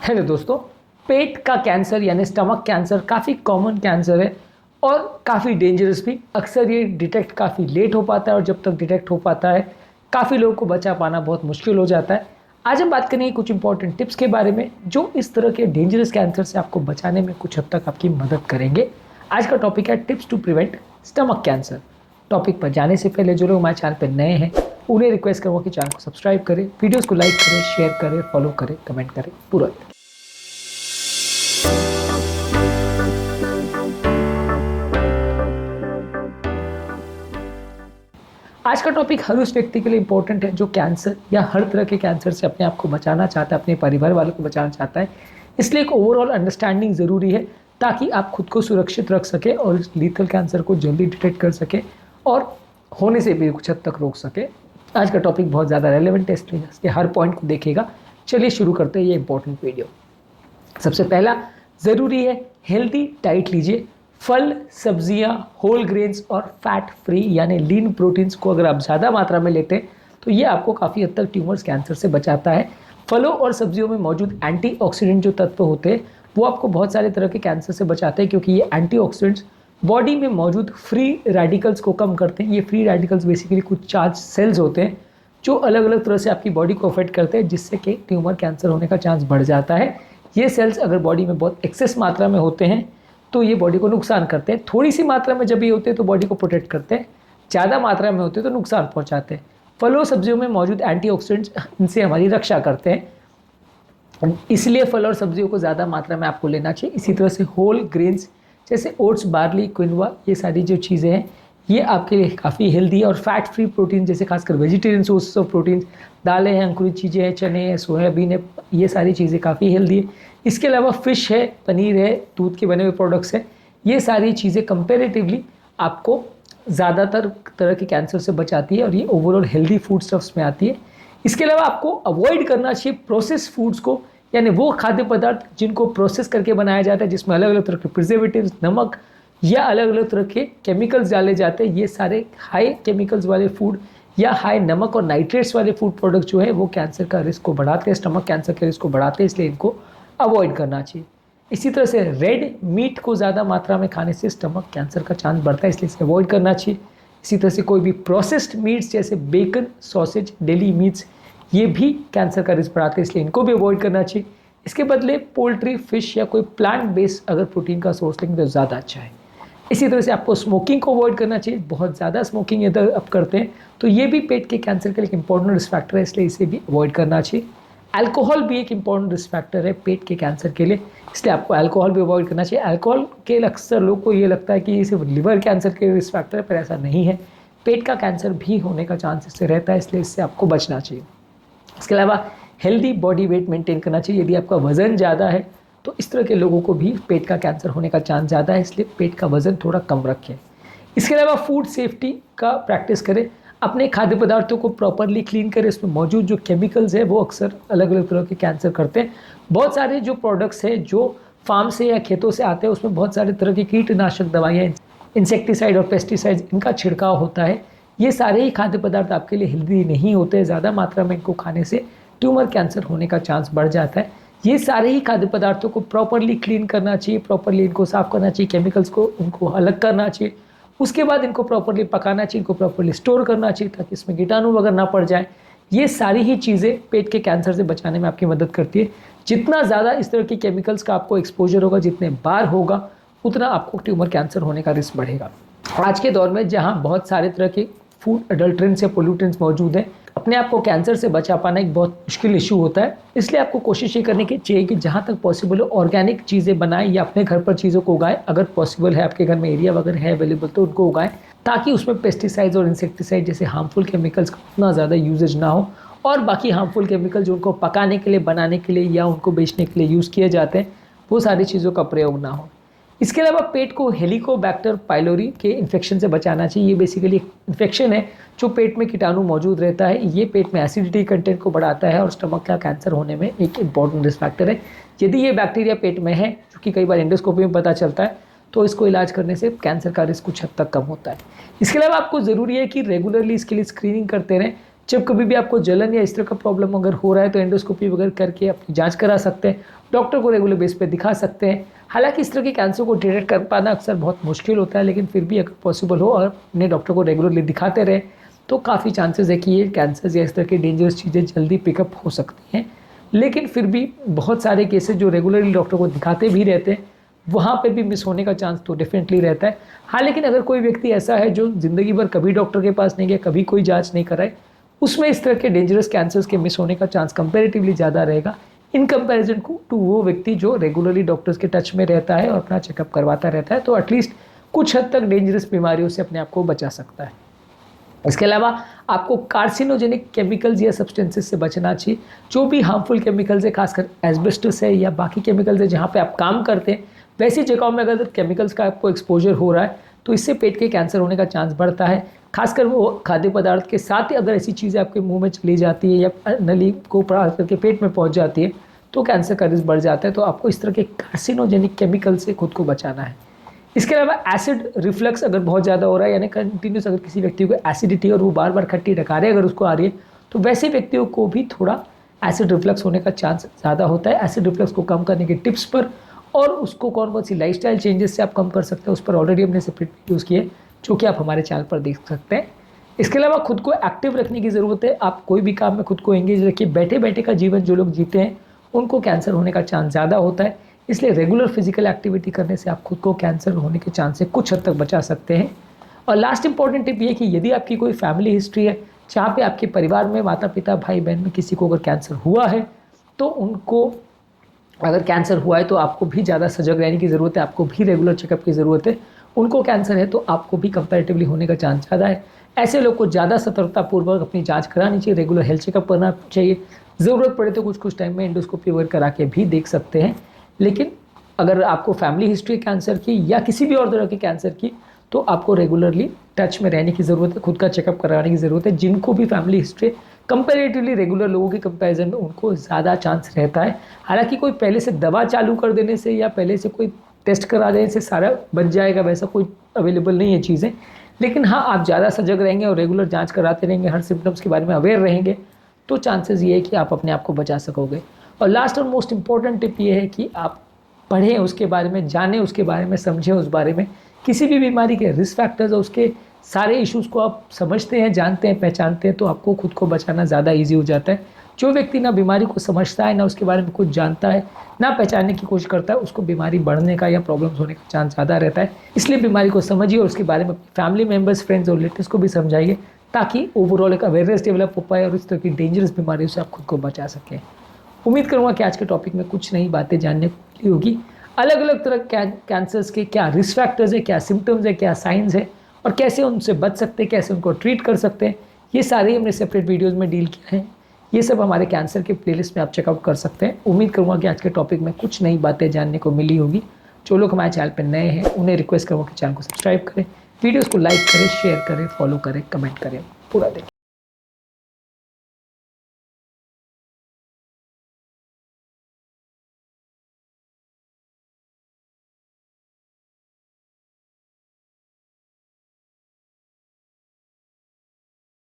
Hello दोस्तों, पेट का cancer यानी स्टमक कैंसर काफ़ी कॉमन कैंसर है और काफ़ी डेंजरस भी। अक्सर ये डिटेक्ट काफ़ी लेट हो पाता है और जब तक डिटेक्ट हो पाता है काफ़ी लोगों को बचा पाना बहुत मुश्किल हो जाता है। आज हम बात करेंगे कुछ इंपॉर्टेंट टिप्स के बारे में जो इस तरह के डेंजरस कैंसर से आपको बचाने में कुछ हद तक आपकी मदद करेंगे। आज का टॉपिक है tips to prevent stomach cancer. Topic पर जाने से पहले जो लोग हमारे चैनल पर नए हैं उन्हें रिक्वेस्ट करूँगा कि चैनल को सब्सक्राइब करें, वीडियोस को लाइक करें, शेयर करें, फॉलो करें, कमेंट करें पूरा। आज का टॉपिक हर उस व्यक्ति के लिए इंपॉर्टेंट है जो कैंसर या हर तरह के कैंसर से अपने आप को बचाना चाहता है, अपने परिवार वालों को बचाना चाहता है। इसलिए एक ओवरऑल अंडरस्टैंडिंग ज़रूरी है ताकि आप खुद को सुरक्षित रख सके और लीथल कैंसर को जल्दी डिटेक्ट कर सके और होने से भी कुछ हद तक रोक सके। आज का टॉपिक बहुत ज़्यादा रेलेवेंट है, इसलिए हर पॉइंट को देखेगा। चलिए शुरू करते हैं ये इंपॉर्टेंट वीडियो। सबसे पहला ज़रूरी है हेल्दी डाइट लीजिए। फल, सब्जियां, होल ग्रेन्स और फैट फ्री यानी लीन प्रोटीन्स को अगर आप ज़्यादा मात्रा में लेते हैं तो ये आपको काफ़ी हद तक ट्यूमर्स कैंसर से बचाता है। फलों और सब्जियों में मौजूद एंटीऑक्सीडेंट जो तत्व होते हैं वो आपको बहुत सारे तरह के कैंसर से बचाते हैं क्योंकि ये एंटीऑक्सीडेंट्स बॉडी में मौजूद फ्री रेडिकल्स को कम करते हैं। ये फ्री रेडिकल्स बेसिकली कुछ चार्ज सेल्स होते हैं जो अलग अलग तरह से आपकी बॉडी को अफेक्ट करते हैं जिससे कि ट्यूमर कैंसर होने का चांस बढ़ जाता है। ये सेल्स अगर बॉडी में बहुत एक्सेस मात्रा में होते हैं तो ये बॉडी को नुकसान करते हैं। थोड़ी सी मात्रा में जब ये होते हैं तो बॉडी को प्रोटेक्ट करते हैं, ज़्यादा मात्रा में होते हैं तो नुकसान पहुंचाते हैं। फलों सब्जियों में मौजूद एंटीऑक्सीडेंट्स इनसे हमारी रक्षा करते हैं, इसलिए फल और सब्जियों को ज़्यादा मात्रा में आपको लेना चाहिए। इसी तरह से होल ग्रेन्स जैसे ओट्स, बार्ली, क्विनोआ, ये सारी जो चीज़ें हैं ये आपके लिए काफ़ी हेल्दी है। और फैट फ्री प्रोटीन जैसे खासकर वेजिटेरियन सोर्सेस ऑफ प्रोटीन, दालें हैं, अंकुरित चीज़ें हैं, चने हैं, सोयाबीन है, ये सारी चीज़ें काफ़ी हेल्दी है। इसके अलावा फ़िश है, पनीर है, दूध के बने हुए प्रोडक्ट्स हैं, ये सारी चीज़ें कंपेरेटिवली आपको ज़्यादातर तरह के कैंसर से बचाती है और ये ओवरऑल हेल्दी फूड स्टफ्स में आती है। इसके अलावा आपको अवॉइड करना चाहिए प्रोसेस फूड्स को, यानी वो खाद्य पदार्थ जिनको प्रोसेस करके बनाया जाता है जिसमें अलग अलग तरह के प्रिजर्वेटिव्स, नमक या अलग अलग तरह के केमिकल्स डाले जाते हैं। ये सारे हाई केमिकल्स वाले फूड या हाई नमक और नाइट्रेट्स वाले फूड प्रोडक्ट जो है वो कैंसर का रिस्क को बढ़ाते हैं, स्टमक कैंसर के रिस्क को बढ़ाते हैं, इसलिए इनको अवॉइड करना चाहिए। इसी तरह से रेड मीट को ज़्यादा मात्रा में खाने से स्टमक कैंसर का चांस बढ़ता है, इसलिए इसे अवॉइड करना चाहिए। इसी तरह से कोई भी प्रोसेस्ड मीट्स जैसे बेकन, सॉसेज, डेली मीट्स ये भी कैंसर का रिस्क बढ़ाते हैं, इसलिए इनको भी अवॉइड करना चाहिए। इसके बदले पोल्ट्री, फिश या कोई प्लांट बेस्ड अगर प्रोटीन का सोर्स लेंगे तो ज़्यादा अच्छा है। इसी तरह से आपको स्मोकिंग को अवॉइड करना चाहिए। बहुत ज़्यादा स्मोकिंग यदि आप करते हैं तो ये भी पेट के कैंसर के लिए एक इंपॉर्टेंट रिस्क फैक्टर है, इसलिए इसे भी अवॉइड करना चाहिए। अल्कोहल भी एक इंपॉर्टेंट रिस्क फैक्टर है पेट के कैंसर के लिए, इसलिए आपको अल्कोहल भी अवॉइड करना चाहिए। अल्कोहल के अक्सर लोग को ये लगता है कि ये सिर्फ लिवर कैंसर के रिस्क फैक्टर है, पर ऐसा नहीं है। पेट का कैंसर भी होने का चांस इससे रहता है, इसलिए इससे आपको बचना चाहिए। इसके अलावा हेल्दी बॉडी वेट मेंटेन करना चाहिए। यदि आपका वज़न ज़्यादा है तो इस तरह के लोगों को भी पेट का कैंसर होने का चांस ज़्यादा है, इसलिए पेट का वज़न थोड़ा कम रखें। इसके अलावा फूड सेफ्टी का प्रैक्टिस करें। अपने खाद्य पदार्थों को प्रॉपरली क्लीन करें। इसमें मौजूद जो केमिकल्स है वो अक्सर अलग अलग तरह के कैंसर करते हैं। बहुत सारे जो प्रोडक्ट्स हैं जो फार्म से या खेतों से आते हैं उसमें बहुत सारे तरह की कीटनाशक दवाइयाँ, इंसेक्टिसाइड और पेस्टिसाइड्स इनका छिड़काव होता है। ये सारे ही खाद्य पदार्थ आपके लिए हेल्दी नहीं होते। ज़्यादा मात्रा में इनको खाने से ट्यूमर कैंसर होने का चांस बढ़ जाता है। ये सारे ही खाद्य पदार्थों को प्रॉपरली क्लीन करना चाहिए, प्रॉपरली इनको साफ़ करना चाहिए, केमिकल्स को उनको अलग करना चाहिए। उसके बाद इनको प्रॉपरली पकाना चाहिए, इनको प्रॉपरली स्टोर करना चाहिए ताकि इसमें कीटाणु वगैरह ना पड़ जाए। ये सारी ही चीज़ें पेट के कैंसर से बचाने में आपकी मदद करती है। जितना ज़्यादा इस तरह के केमिकल्स का आपको एक्सपोजर होगा, जितने बार होगा, उतना आपको ट्यूमर कैंसर होने का रिस्क बढ़ेगा। आज के दौर में जहाँ बहुत सारे तरह के फूड अडल्ट्रेंट्स या पोल्यूटेंट्स मौजूद हैं, अपने आप को कैंसर से बचा पाना एक बहुत मुश्किल इशू होता है। इसलिए आपको कोशिश ये करनी चाहिए कि जहाँ तक पॉसिबल हो ऑर्गेनिक चीज़ें बनाएं या अपने घर पर चीज़ों को उगाएं। अगर पॉसिबल है, आपके घर में एरिया वगैरह है अवेलेबल, तो उनको उगाएं ताकि उसमें पेस्टिसाइड्स और इंसेक्टिसाइड जैसे हार्मफुल केमिकल्स का उतना ज़्यादा यूजेज ना हो। और बाकी हार्मफुल केमिकल जो उनको पकाने के लिए, बनाने के लिए या उनको बेचने के लिए यूज़ किए जाते हैं वो सारी चीज़ों का प्रयोग ना हो। इसके अलावा पेट को हेलिकोबैक्टर पाइलोरी के इन्फेक्शन से बचाना चाहिए। ये बेसिकली एक इन्फेक्शन है जो पेट में कीटाणु मौजूद रहता है। ये पेट में एसिडिटी कंटेंट को बढ़ाता है और स्टमक का कैंसर होने में एक इंपॉर्टेंट रिस्क फैक्टर है। यदि ये बैक्टीरिया पेट में है, जो कि कई बार एंडोस्कोपी में पता चलता है, तो इसको इलाज करने से कैंसर का रिस्क कुछ हद तक कम होता है। इसके अलावा आपको ज़रूरी है कि रेगुलरली इसके लिए स्क्रीनिंग करते रहें। जब कभी भी आपको जलन या इस तरह का प्रॉब्लम अगर हो रहा है तो एंडोस्कोपी वगैरह करके अपनी जांच करा सकते हैं, डॉक्टर को रेगुलर बेस पे दिखा सकते हैं। हालांकि इस तरह के कैंसर को डिटेक्ट कर पाना अक्सर बहुत मुश्किल होता है, लेकिन फिर भी अगर पॉसिबल हो और अपने डॉक्टर को रेगुलरली दिखाते रहे तो काफ़ी चांसेस है कि ये कैंसर या इस तरह की डेंजरस चीज़ें जल्दी पिकअप हो सकती हैं। लेकिन फिर भी बहुत सारे केसेस जो रेगुलरली डॉक्टर को दिखाते भी रहते हैं, वहाँ पे भी मिस होने का चांस तो डेफिनेटली रहता है। हाँ, लेकिन अगर कोई व्यक्ति ऐसा है जो ज़िंदगी भर कभी डॉक्टर के पास नहीं गया, कभी कोई जांच नहीं कराए, उसमें इस तरह के डेंजरस कैंसर्स के मिस होने का चांस कंपैरेटिवली ज़्यादा रहेगा इन कंपैरिजन टू वो व्यक्ति जो रेगुलरली डॉक्टर्स के टच में रहता है और अपना चेकअप करवाता रहता है, तो एटलीस्ट कुछ हद तक डेंजरस बीमारियों से अपने आप को बचा सकता है। इसके अलावा आपको कार्सिनोजेनिक केमिकल्स या सब्सटेंसेस से बचना चाहिए। जो भी हार्मफुल केमिकल्स है, खासकर एस्बेस्टस है या बाकी केमिकल्स है जहाँ पे आप काम करते हैं, वैसी जगहों में अगर केमिकल्स का आपको एक्सपोजर हो रहा है तो इससे पेट के कैंसर होने का चांस बढ़ता है। खासकर वो खाद्य पदार्थ के साथ ही अगर ऐसी चीज़ें आपके मुंह में चली जाती है या नली को पार करके पेट में पहुंच जाती है तो कैंसर का रिस्क बढ़ जाता है। तो आपको इस तरह के कार्सिनोजेनिक केमिकल से खुद को बचाना है। इसके अलावा एसिड रिफ्लक्स अगर बहुत ज़्यादा हो रहा है, यानी कंटिन्यूस अगर किसी व्यक्ति को एसिडिटी और वो बार बार खट्टी डकारें अगर उसको आ रही है, तो वैसे व्यक्तियों को भी थोड़ा एसिड रिफ्लक्स होने का चांस ज़्यादा होता है। एसिड रिफ्लक्स को कम करने के टिप्स पर और उसको कौन कौन सी लाइफस्टाइल चेंजेस से आप कम कर सकते हैं उस पर ऑलरेडी हमने सेपरेट वीडियोज़ किए, जो कि आप हमारे चैनल पर देख सकते हैं। इसके अलावा खुद को एक्टिव रखने की ज़रूरत है। आप कोई भी काम में खुद को एंगेज रखिए। बैठे बैठे का जीवन जो लोग जीते हैं उनको कैंसर होने का चांस ज़्यादा होता है, इसलिए रेगुलर फिजिकल एक्टिविटी करने से आप खुद को कैंसर होने के चांस से कुछ हद तक बचा सकते हैं। और लास्ट इंपॉर्टेंट टिप ये कि यदि आपकी कोई फैमिली हिस्ट्री है जहाँ पे आपके परिवार में माता पिता भाई बहन में किसी को अगर कैंसर हुआ है, तो उनको अगर कैंसर हुआ है तो आपको भी ज़्यादा सजग रहने की ज़रूरत है, आपको भी रेगुलर चेकअप की ज़रूरत है। उनको कैंसर है तो आपको भी कंपैरेटिवली होने का चांस ज़्यादा है। ऐसे लोग को ज़्यादा सतर्कतापूर्वक अपनी जांच करानी चाहिए, रेगुलर हेल्थ चेकअप करना चाहिए। ज़रूरत पड़े तो कुछ टाइम में एंडोस्कोपी वगैरह करा के भी देख सकते हैं। लेकिन अगर आपको फैमिली हिस्ट्री कैंसर की या किसी भी और तरह के कैंसर की, तो आपको रेगुलरली टच में रहने की ज़रूरत है, खुद का चेकअप कराने की ज़रूरत है। जिनको भी फैमिली हिस्ट्री कंपैरेटिवली रेगुलर लोगों के कंपैरिजन में उनको ज़्यादा चांस रहता है। हालांकि कोई पहले से दवा चालू कर देने से या पहले से कोई टेस्ट करा देने से सारा बच जाएगा, वैसा कोई अवेलेबल नहीं है चीज़ें। लेकिन हाँ, आप ज़्यादा सजग रहेंगे और रेगुलर जाँच कराते रहेंगे, हर सिम्टम्स के बारे में अवेयर रहेंगे, तो चांसेस ये है कि आप अपने आप को बचा सकोगे। और लास्ट और मोस्ट इम्पॉर्टेंट टिप ये है कि आप पढ़ें उसके बारे में, जानें उसके बारे में, समझें उस बारे में। किसी भी बीमारी के रिस्क फैक्टर्स और उसके सारे इश्यूज़ को आप समझते हैं, जानते हैं, पहचानते हैं, तो आपको खुद को बचाना ज़्यादा ईजी हो जाता है। जो व्यक्ति ना बीमारी को समझता है, ना उसके बारे में कुछ जानता है, ना पहचानने की कोशिश करता है, उसको बीमारी बढ़ने का या प्रॉब्लम्स होने का चांस ज़्यादा रहता है। इसलिए बीमारी को समझिए और उसके बारे में फैमिली मेम्बर्स, फ्रेंड्स और रिलेटिव्स को भी समझाइए, ताकि ओवरऑल एक अवेयरनेस डेवलप हो पाए और इस तरह की डेंजरस बीमारियों से आप खुद को बचा सकें। उम्मीद करूँगा कि आज के टॉपिक में कुछ नई बातें जानने को मिली होगी। अलग अलग तरह कैंसर्स के क्या रिस्क फैक्टर्स है, क्या सिम्टम्स है, क्या साइंस है और कैसे उनसे बच सकते हैं, कैसे उनको ट्रीट कर सकते हैं, ये सारे हमने सेपरेट वीडियोस में डील किया है। ये सब हमारे कैंसर के प्लेलिस्ट में आप चेकआउट कर सकते हैं। उम्मीद करूँगा कि आज के टॉपिक में कुछ नई बातें जानने को मिली होगी। जो लोग हमारे चैनल पर नए हैं उन्हें रिक्वेस्ट करूँगा कि चैनल को सब्सक्राइब करें, वीडियोज़ को लाइक करें, शेयर करें, फॉलो करें, कमेंट करें, पूरा देखें।